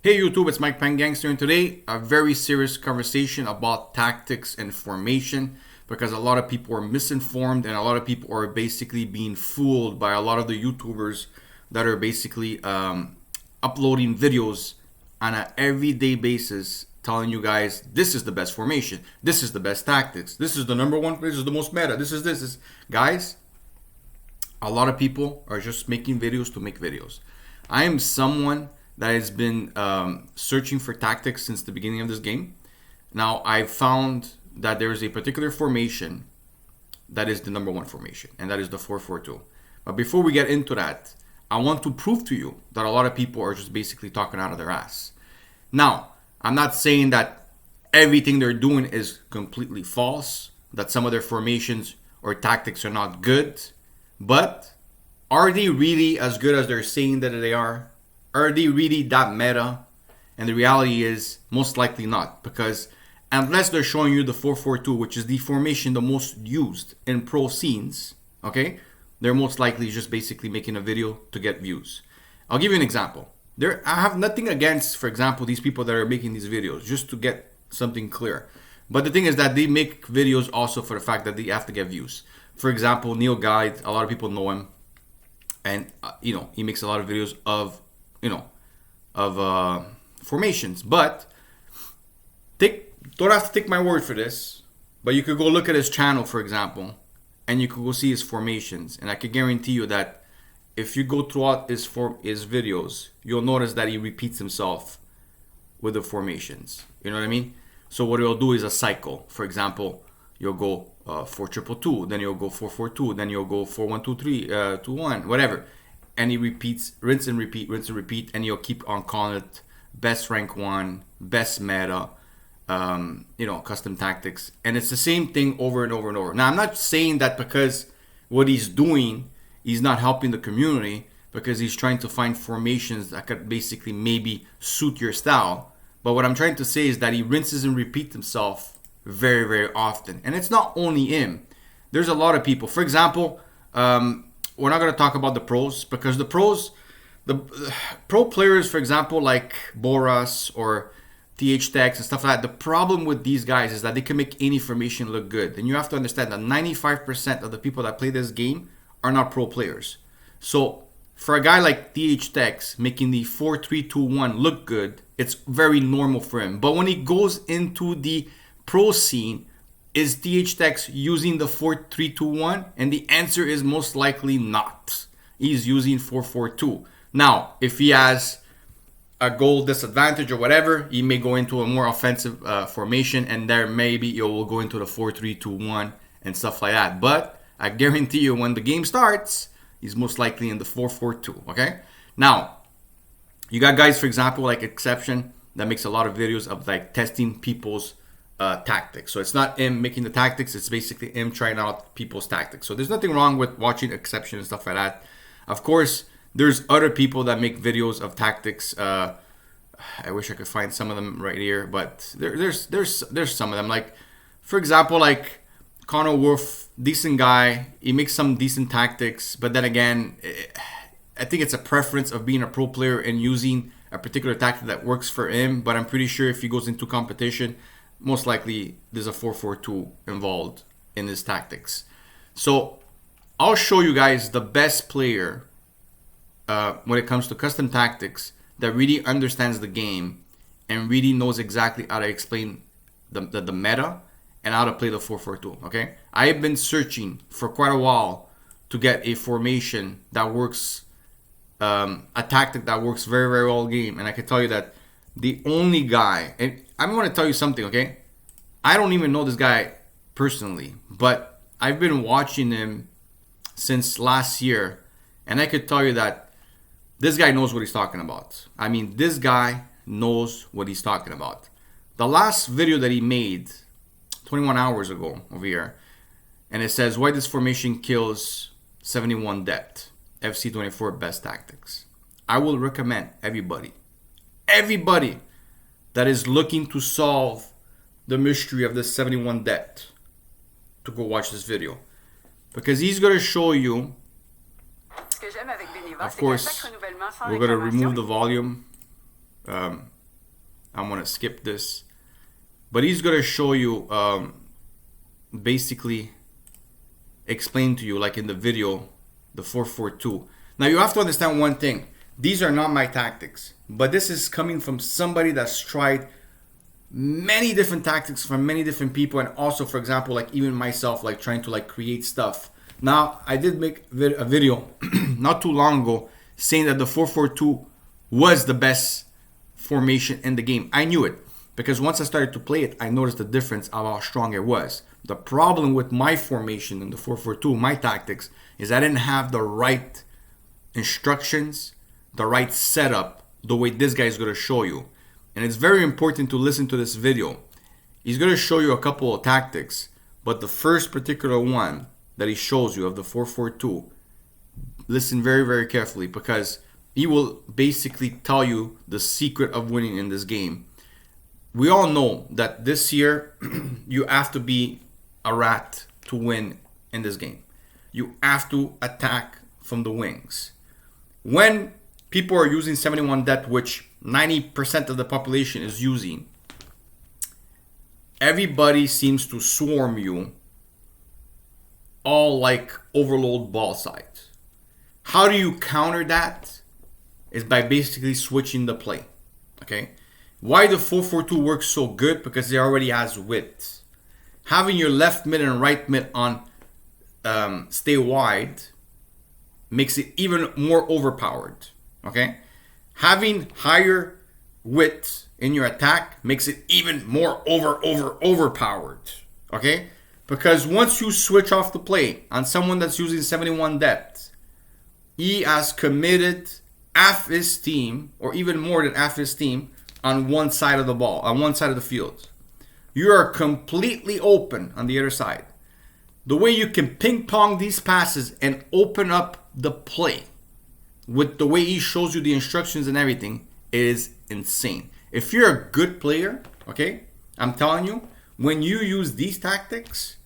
Hey YouTube, it's Mike Pangangster, and today a very serious conversation about tactics and formation because a lot of people are misinformed and a lot of people are basically being fooled by a lot of the YouTubers that are basically uploading videos on an everyday basis telling you guys this is the best formation, this is the best tactics, this is the number one, this is the most meta, this. Guys, a lot of people are just making videos to make videos. I am someone that has been searching for tactics since the beginning of this game. Now, I found that there is a particular formation that is the number one formation, and that is the 4-4-2. But before we get into that, I want to prove to you that a lot of people are just basically talking out of their ass. Now, I'm not saying that everything they're doing is completely false, that some of their formations or tactics are not good, but are they really as good as they're saying that they are? Are they really that meta? And the reality is most likely not, because unless they're showing you the 4-4-2, which is the formation the most used in pro scenes, okay, they're most likely just basically making a video to get views. I'll give you an example. I have nothing against, for example, these people that are making these videos, just to get something clear. But the thing is that they make videos also for the fact that they have to get views. For example, Neil Guide, a lot of people know him, and he makes a lot of videos of formations. But don't have to take my word for this, but you could go look at his channel, for example, and you could go see his formations, and I can guarantee you that if you go throughout his videos, you'll notice that he repeats himself with the formations. You know what I mean? So what he'll do is a cycle. For example, you'll go 4-2-2, then you'll go 4-4-2, then you'll go 4-1-2-3, 2-1, whatever. And he repeats, rinse and repeat, and you'll keep on calling it best rank 1, best meta, custom tactics. And it's the same thing over and over and over. Now, I'm not saying that because what he's doing, he's not helping the community, because he's trying to find formations that could basically maybe suit your style. But what I'm trying to say is that he rinses and repeats himself very, very often. And it's not only him. There's a lot of people. For example, we're not going to talk about the pros, because the pro players, for example, like Boras or THTech and stuff like that, the problem with these guys is that they can make any formation look good. And you have to understand that 95% of the people that play this game are not pro players. So for a guy like THTech making the 4-3-2-1 look good, it's very normal for him. But when he goes into the pro scene, is THTech using the 4-3-2-1? And the answer is most likely not. He's using 4-4-2. Now, if he has a goal disadvantage or whatever, he may go into a more offensive formation, and there maybe you will go into the 4-3-2-1 and stuff like that. But I guarantee you, when the game starts, he's most likely in the 4-4-2. Okay. Now, you got guys, for example, like Exception, that makes a lot of videos of like testing people's tactics. So it's not him making the tactics, it's basically him trying out people's tactics. So there's nothing wrong with watching Exception and stuff like that. Of course, there's other people that make videos of tactics. I wish I could find some of them right here, but there's some of them. Like, for example, like Connor Wolf, decent guy. He makes some decent tactics, but then again, I think it's a preference of being a pro player and using a particular tactic that works for him. But I'm pretty sure if he goes into competition, most likely there's a 4-4-2 involved in his tactics. So I'll show you guys the best player when it comes to custom tactics that really understands the game and really knows exactly how to explain the meta and how to play the 4-4-2. Okay, I have been searching for quite a while to get a formation that works, a tactic that works very, very well game. And I can tell you that the only guy, and I'm going to tell you something, okay? I don't even know this guy personally, but I've been watching him since last year, and I could tell you that this guy knows what he's talking about. I mean, this guy knows what he's talking about. The last video that he made 21 hours ago over here, and it says why this formation kills 71 depth, FC24 best tactics. I will recommend everybody that is looking to solve the mystery of the 71 depth to go watch this video, because he's going to show you. Of course, we're going to remove the volume I'm gonna skip this, but he's gonna show you basically explain to you, like in the video, the 4-4-2. Now you have to understand one thing. These are not my tactics, but this is coming from somebody that's tried many different tactics from many different people, and also, for example, like even myself, like trying to like create stuff. Now I did make a video not too long ago saying that the 4-4-2 was the best formation in the game. I knew it because once I started to play it, I noticed the difference of how strong it was. The problem with my formation in the 4-4-2, my tactics, is I didn't have the right instructions, the right setup, the way this guy is going to show you. And it's very important to listen to this video. He's going to show you a couple of tactics, but the first particular one that he shows you of the 4-4-2, listen very, very carefully, because he will basically tell you the secret of winning in this game. We all know that this year you have to be a rat to win in this game. You have to attack from the wings. When people are using 71 depth, which 90% of the population is using, everybody seems to swarm you, all like overload ball sides. How do you counter that? Is by basically switching the play. Okay? Why the 4-4-2 works so good? Because it already has width. Having your left mid and right mid on stay wide makes it even more overpowered. Okay? Having higher width in your attack makes it even more overpowered. Okay? Because once you switch off the play on someone that's using 71 depth, he has committed half his team, or even more than half his team, on one side of the ball, on one side of the field. You are completely open on the other side. The way you can ping pong these passes and open up the play with the way he shows you the instructions and everything is insane. If you're a good player, okay, I'm telling you, when you use these tactics,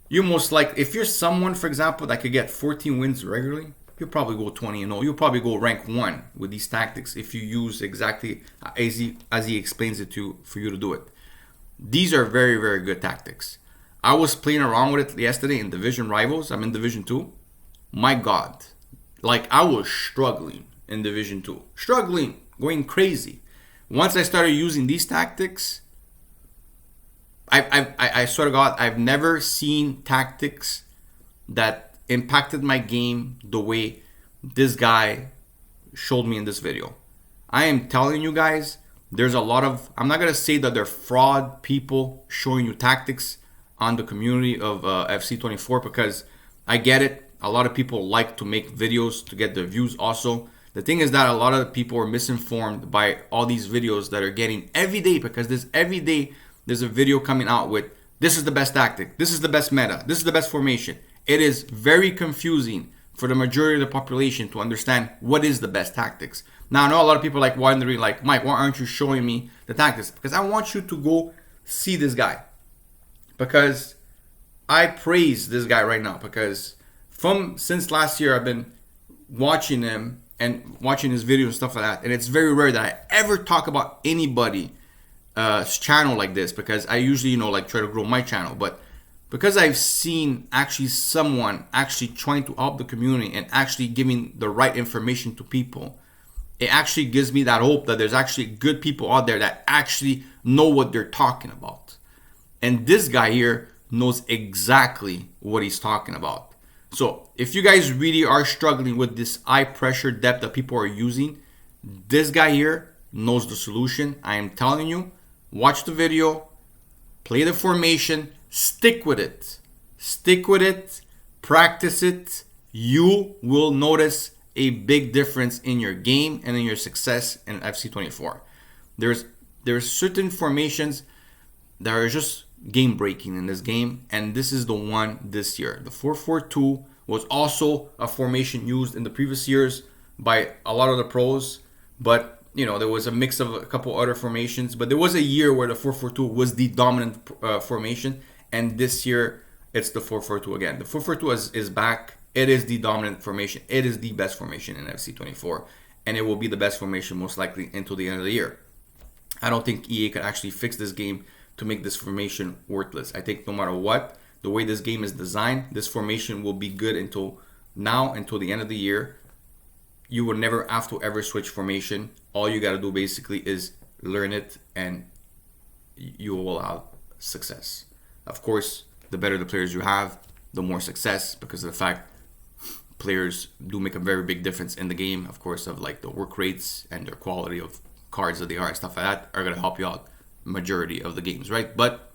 you most likely, if you're someone, for example, that could get 14 wins regularly, you'll probably go 20-0. You'll probably go rank 1 with these tactics if you use exactly as he explains it to for you to do it. These are very, very good tactics. I was playing around with it yesterday in Division Rivals. I'm in Division 2. My God. Like, I was struggling in Division 2. Struggling. Going crazy. Once I started using these tactics, I swear to God, I've never seen tactics that impacted my game the way this guy showed me in this video. I am telling you guys, there's a lot of, I'm not going to say that they're fraud people showing you tactics on the community of FC24, because I get it. A lot of people like to make videos to get their views also. The thing is that a lot of people are misinformed by all these videos that are getting every day, because every day there's a video coming out with, this is the best tactic, this is the best meta, this is the best formation. It is very confusing for the majority of the population to understand what is the best tactics. Now, I know a lot of people like wondering, like, Mike, why aren't you showing me the tactics? Because I want you to go see this guy. Because I praise this guy right now. Because since last year, I've been watching him and watching his videos and stuff like that. And it's very rare that I ever talk about anybody's channel like this. Because I usually, like try to grow my channel. But because I've seen actually someone actually trying to help the community and actually giving the right information to people, it actually gives me that hope that there's actually good people out there that actually know what they're talking about. And this guy here knows exactly what he's talking about. So if you guys really are struggling with this high pressure depth that people are using, this guy here knows the solution. I am telling you, watch the video, play the formation, stick with it. Stick with it. Practice it. You will notice a big difference in your game and in your success in FC24. There's certain formations that are just game breaking in this game, and this is the one this year. The 4-4-2 was also a formation used in the previous years by a lot of the pros, but there was a mix of a couple other formations. But there was a year where the 4-4-2 was the dominant formation. And this year, it's the 4-4-2 again. The 4-4-2 is back. It is the dominant formation. It is the best formation in FC24. and it will be the best formation most likely until the end of the year. I don't think EA could actually fix this game to make this formation worthless. I think no matter what, the way this game is designed, this formation will be good until now, until the end of the year. You will never have to ever switch formation. All you got to do basically is learn it, and you will have success. Of course, the better the players you have, the more success, because of the fact players do make a very big difference in the game, of course, of like the work rates and their quality of cards that they are and stuff like that are going to help you out majority of the games, right? But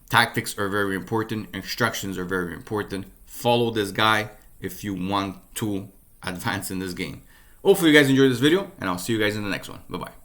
tactics are very important. Instructions are very important. Follow this guy if you want to advance in this game. Hopefully you guys enjoyed this video, and I'll see you guys in the next one. Bye-bye.